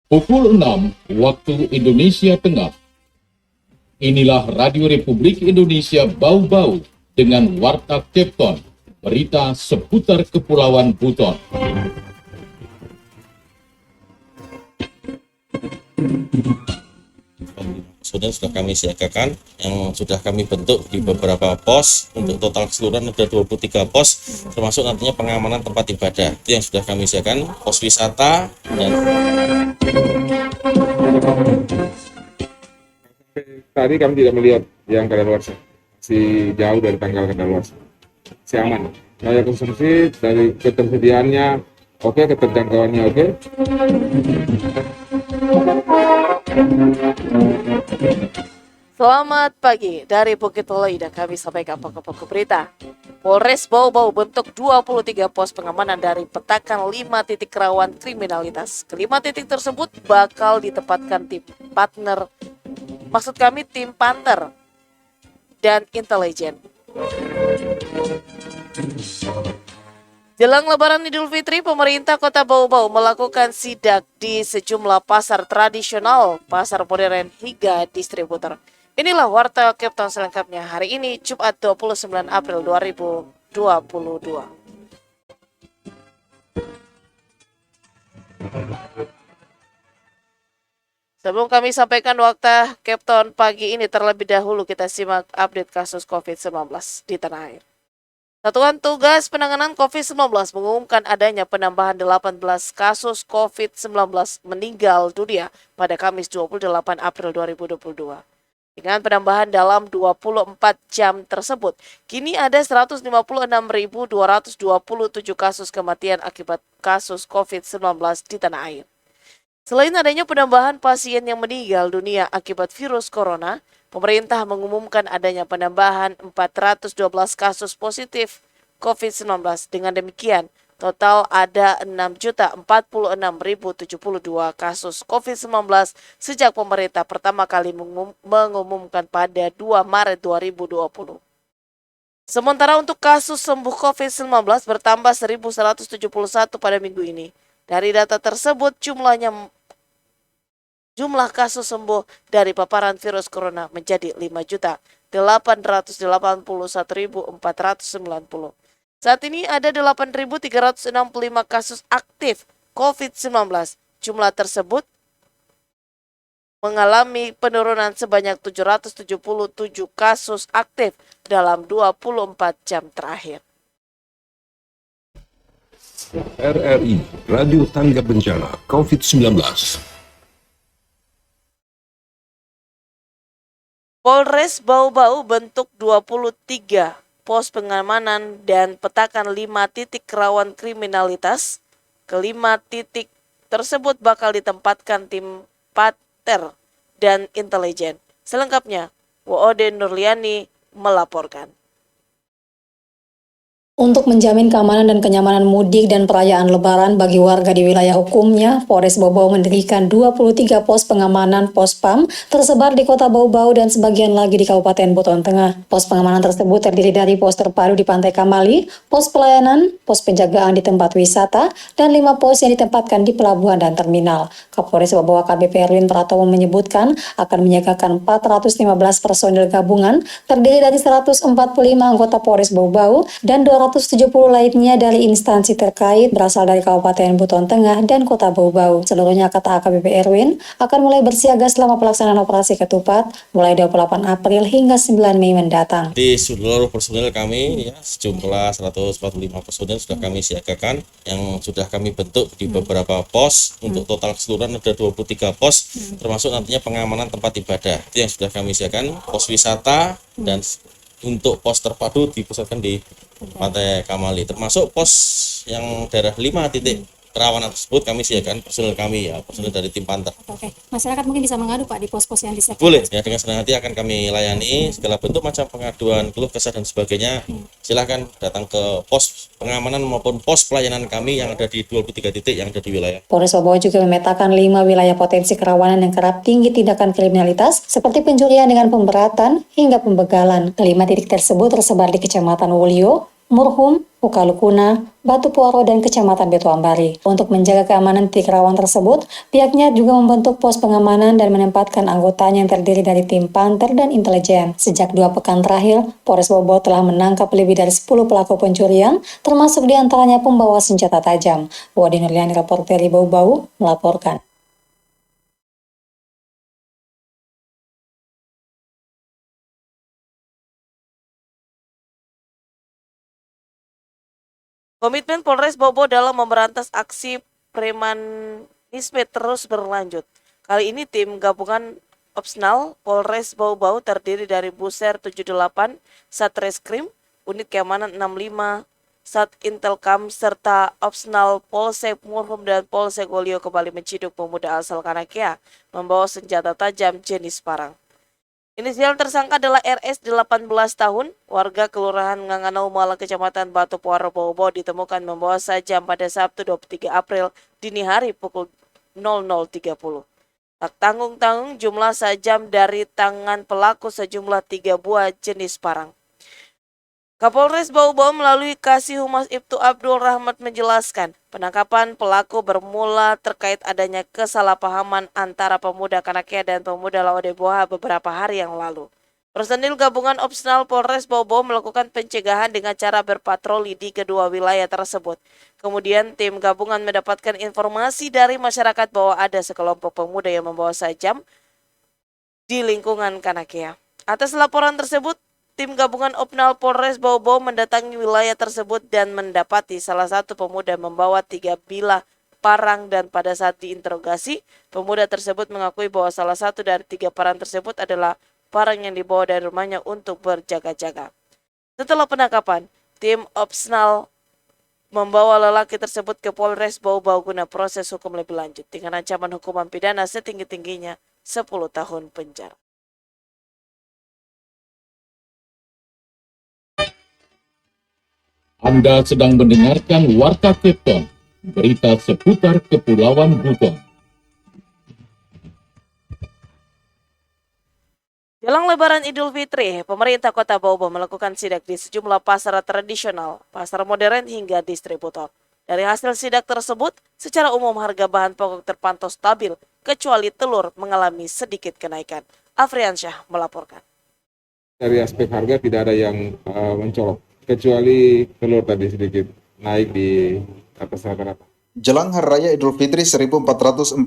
Pukul 6 waktu Indonesia Tengah. Inilah Radio Republik Indonesia Bau-Bau dengan Warta Kepton, berita seputar Kepulauan Buton. Sudah kami siagakan, yang sudah kami bentuk di beberapa pos. Untuk total keseluruhan ada 23 pos, termasuk nantinya pengamanan tempat ibadah. Itu yang sudah kami siagakan, pos wisata dan tadi kami tidak melihat yang kadaluarsa, masih jauh dari tanggal kadaluarsa, masih aman. Daya konsumsi dari ketersediaannya oke, keterjangkauannya oke. Selamat pagi dari Bukit Loida, kami sampaikan pokok-pokok berita. Polres Bau-Bau bentuk 23 pos pengamanan dari petakan 5 titik rawan kriminalitas. Kelima titik tersebut bakal ditempatkan tim Panther dan intelijen. Jelang Lebaran Idul Fitri, pemerintah Kota Bau-Bau melakukan sidak di sejumlah pasar tradisional, pasar modern hingga distributor. Inilah Warta Kepton selengkapnya hari ini, Jumat 29 April 2022. Sebelum kami sampaikan Warta Kepton pagi ini, terlebih dahulu kita simak update kasus COVID-19 di tanah air. Satuan Tugas Penanganan COVID-19 mengumumkan adanya penambahan 18 kasus COVID-19 meninggal dunia pada Kamis 28 April 2022. Dengan penambahan dalam 24 jam tersebut, kini ada 156.227 kasus kematian akibat kasus COVID-19 di tanah air. Selain adanya penambahan pasien yang meninggal dunia akibat virus corona, pemerintah mengumumkan adanya penambahan 412 kasus positif COVID-19. Dengan demikian, total ada 6.046.072 kasus COVID-19 sejak pemerintah pertama kali mengumumkan pada 2 Maret 2020. Sementara untuk kasus sembuh COVID-19 bertambah 1.171 pada minggu ini. Dari data tersebut, jumlah kasus sembuh dari paparan virus corona menjadi 5.881.490. Saat ini ada 8.365 kasus aktif COVID-19. Jumlah tersebut mengalami penurunan sebanyak 777 kasus aktif dalam 24 jam terakhir. RRI, Radio Tanggap Bencana COVID-19. Polres Bau-Bau bentuk 23 pos pengamanan dan petakan 5 titik rawan kriminalitas. Kelima titik tersebut bakal ditempatkan tim Panther dan intelijen. Selengkapnya, Woode Nurliani melaporkan. Untuk menjamin keamanan dan kenyamanan mudik dan perayaan Lebaran bagi warga di wilayah hukumnya, Polres Bau-Bau mendirikan 23 pos pengamanan pos PAM tersebar di Kota Bau-Bau dan sebagian lagi di Kabupaten Buton Tengah. Pos pengamanan tersebut terdiri dari pos terpadu di Pantai Kamali, pos pelayanan, pos penjagaan di tempat wisata, dan 5 pos yang ditempatkan di pelabuhan dan terminal. Kapolres Bau-Bau AKBP Erwin Pratomo menyebutkan akan menyiagakan 415 personil gabungan terdiri dari 145 anggota Polres Bau-Bau dan 270 lainnya dari instansi terkait berasal dari Kabupaten Buton Tengah dan Kota Bau-Bau. Seluruhnya, kata AKBP Erwin, akan mulai bersiaga selama pelaksanaan operasi ketupat mulai 28 April hingga 9 Mei mendatang. di seluruh personil kami ya, sejumlah 145 personil sudah kami siagakan, yang sudah kami bentuk di beberapa pos. Untuk total keseluruhan ada 23 pos, termasuk nantinya pengamanan tempat ibadah. Itu yang sudah kami siagakan, pos wisata dan untuk pos terpadu dipusatkan di Pantai Kamali, termasuk pos yang daerah 5 titik kerawanan tersebut kami siagakan personil kami ya, personil dari tim Panther. Oke, masyarakat mungkin bisa mengadu Pak di pos-pos yang disiapkan. Boleh ya, dengan senang hati akan kami layani segala bentuk macam pengaduan, keluh kesah dan sebagainya. Silahkan datang ke pos pengamanan maupun pos pelayanan kami yang ada di 23 titik yang ada di wilayah. Polres Bau-Bau juga memetakan 5 wilayah potensi kerawanan yang kerap tinggi tindakan kriminalitas seperti pencurian dengan pemberatan hingga pembegalan. 5 titik tersebut tersebar di Kecamatan Wulio, Murhum, Ukalukuna, Batu Puaro, dan Kecamatan Beto Ambari. Untuk menjaga keamanan titik rawan tersebut, pihaknya juga membentuk pos pengamanan dan menempatkan anggotanya yang terdiri dari tim panter dan intelijen. Sejak 2 pekan terakhir, Polres Bau Bau telah menangkap lebih dari 10 pelaku pencurian, termasuk diantaranya pembawa senjata tajam. Wadi Nurliani, reporter di Bau Bau, melaporkan. Komitmen Polres Bau Bau dalam memberantas aksi premanisme terus berlanjut. Kali ini tim gabungan opsional Polres Bau Bau terdiri dari Buser 78, Satreskrim, Unit Keamanan 65, Sat Intelkam, serta opsional Polsek Murhum dan Polsek Wolio kembali menciduk pemuda asal Kanakea membawa senjata tajam jenis parang. Inisial tersangka adalah RS 18 tahun, warga Kelurahan Nganganau Malang, Kecamatan Batu Puaro, Bau Bau ditemukan membawa sajam pada Sabtu 23 April dini hari pukul 00.30. Tak tanggung-tanggung jumlah sajam dari tangan pelaku sejumlah 3 buah jenis parang. Kapolres Bau Bau melalui Kasih Humas Ibtu Abdul Rahmat menjelaskan, penangkapan pelaku bermula terkait adanya kesalahpahaman antara pemuda Kanakea dan pemuda Laodeboha beberapa hari yang lalu. Personil gabungan opsional Polres Bau Bau melakukan pencegahan dengan cara berpatroli di kedua wilayah tersebut. Kemudian tim gabungan mendapatkan informasi dari masyarakat bahwa ada sekelompok pemuda yang membawa sajam di lingkungan Kanakea. Atas laporan tersebut, tim gabungan opsional Polres Bau Bau mendatangi wilayah tersebut dan mendapati salah satu pemuda membawa 3 bilah parang, dan pada saat diinterogasi, pemuda tersebut mengakui bahwa salah satu dari 3 parang tersebut adalah parang yang dibawa dari rumahnya untuk berjaga-jaga. Setelah penangkapan, tim opsional membawa lelaki tersebut ke Polres Bau Bau guna proses hukum lebih lanjut dengan ancaman hukuman pidana setinggi-tingginya 10 tahun penjara. Anda sedang mendengarkan Warta Kepton, berita seputar Kepulauan Buton. Jelang Lebaran Idul Fitri, pemerintah Kota Bau Bau melakukan sidak di sejumlah pasar tradisional, pasar modern hingga distributor. Dari hasil sidak tersebut, secara umum harga bahan pokok terpantau stabil, kecuali telur mengalami sedikit kenaikan. Afriansyah melaporkan. Dari aspek harga tidak ada yang mencolok, kecuali telur tadi sedikit naik di atas rata-rata. Jelang Hari Raya Idul Fitri 1443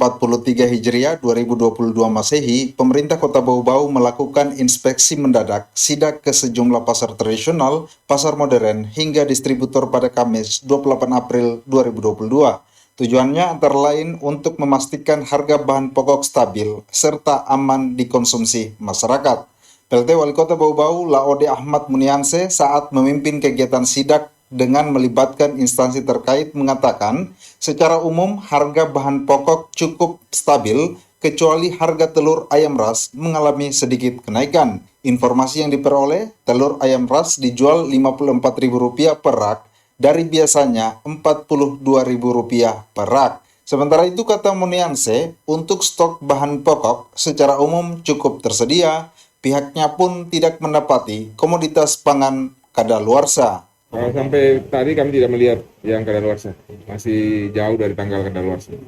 Hijriah 2022 Masehi, pemerintah Kota Bau Bau melakukan inspeksi mendadak sidak ke sejumlah pasar tradisional, pasar modern, hingga distributor pada Kamis 28 April 2022. Tujuannya antara lain untuk memastikan harga bahan pokok stabil serta aman dikonsumsi masyarakat. PLT Wali Kota Bau Bau Laode Ahmad Munianse saat memimpin kegiatan sidak dengan melibatkan instansi terkait mengatakan, secara umum harga bahan pokok cukup stabil, kecuali harga telur ayam ras mengalami sedikit kenaikan. Informasi yang diperoleh, telur ayam ras dijual Rp54.000 per rak, dari biasanya Rp42.000 per rak. Sementara itu, kata Munianse, untuk stok bahan pokok secara umum cukup tersedia, pihaknya pun tidak mendapati komoditas pangan kadaluarsa. Sampai tadi kami tidak melihat yang kadaluarsa, masih jauh dari tanggal kadaluarsa,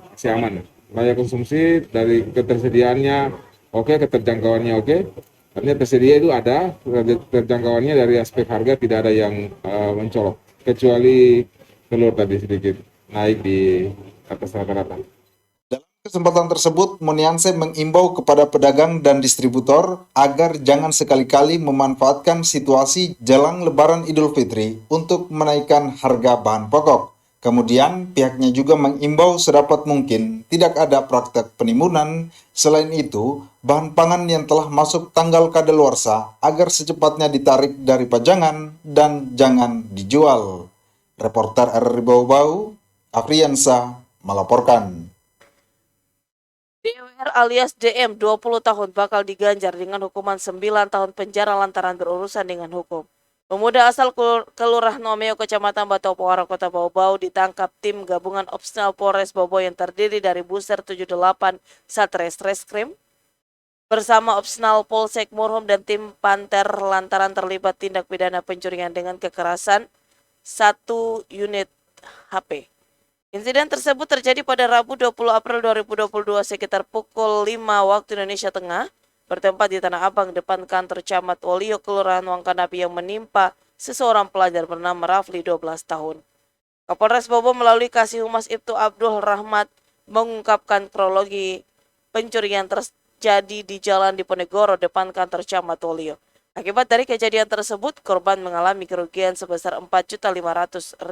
masih aman. Layak konsumsi dari ketersediaannya oke, keterjangkauannya oke. Artinya tersedia itu ada, terjangkauannya dari aspek harga tidak ada yang mencolok, kecuali telur tadi sedikit naik di atas rata-rata. Kesempatan tersebut, Munianse mengimbau kepada pedagang dan distributor agar jangan sekali-kali memanfaatkan situasi jelang Lebaran Idul Fitri untuk menaikkan harga bahan pokok. Kemudian, pihaknya juga mengimbau sedapat mungkin tidak ada praktek penimbunan. Selain itu, bahan pangan yang telah masuk tanggal kadaluarsa agar secepatnya ditarik dari pajangan dan jangan dijual. Reporter RRI Bau Bau, Afriansa, melaporkan. DWR alias DM 20 tahun bakal diganjar dengan hukuman 9 tahun penjara lantaran berurusan dengan hukum. Pemuda asal Kelurahan Nomeo, Kecamatan Batu Puaro, Kota Bau Bau ditangkap tim gabungan opsional Polres Bau Bau yang terdiri dari Buser 78 Satreskrim bersama opsional Polsek Murhum dan tim Panter lantaran terlibat tindak pidana pencurian dengan kekerasan 1 unit HP. Insiden tersebut terjadi pada Rabu 20 April 2022 sekitar pukul 5 waktu Indonesia Tengah, bertempat di Tanah Abang depan kantor Camat Wolio Kelurahan Wangkanapi yang menimpa seseorang pelajar bernama Rafli 12 tahun. Kapolres Bobo melalui Kasih Humas Ibtu Abdul Rahmat mengungkapkan kronologi pencurian terjadi di Jalan Diponegoro depan kantor Camat Wolio. Akibat dari kejadian tersebut, korban mengalami kerugian sebesar Rp4.500.000.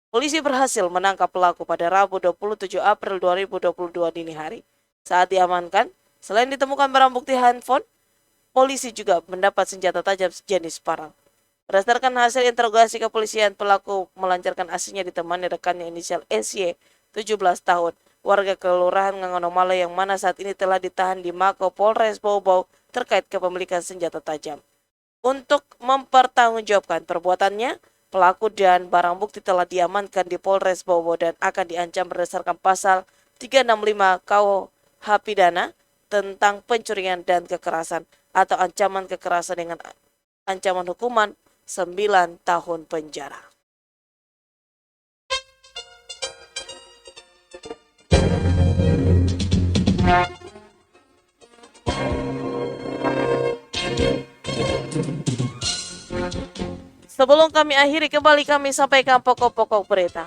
Polisi berhasil menangkap pelaku pada Rabu 27 April 2022 dini hari. Saat diamankan, selain ditemukan barang bukti handphone, polisi juga mendapat senjata tajam jenis parang. Berdasarkan hasil interogasi kepolisian, pelaku melancarkan aksinya ditemani rekannya inisial SY, 17 tahun, warga Kelurahan Ngangonomala yang mana saat ini telah ditahan di Mako Polres Bau-Bau terkait kepemilikan senjata tajam. Untuk mempertanggungjawabkan perbuatannya, pelaku dan barang bukti telah diamankan di Polres Bau-Bau dan akan diancam berdasarkan pasal 365 KUH Pidana tentang pencurian dan kekerasan atau ancaman kekerasan dengan ancaman hukuman 9 tahun penjara. Sebelum kami akhiri, kembali kami sampaikan pokok-pokok berita.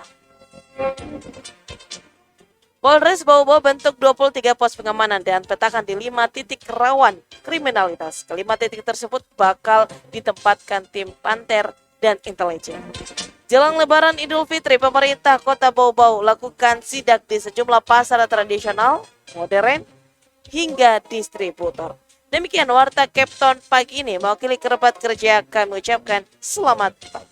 Polres Bau-Bau bentuk 23 pos pengamanan dan petakan di 5 titik rawan kriminalitas. Kelima titik tersebut bakal ditempatkan tim Panter dan intelijen. Jelang Lebaran Idul Fitri, pemerintah Kota Bau-Bau lakukan sidak di sejumlah pasar tradisional, modern, hingga distributor. Demikian warta Kepton pagi ini. Mewakili kerabat kerja, kami ucapkan selamat pagi.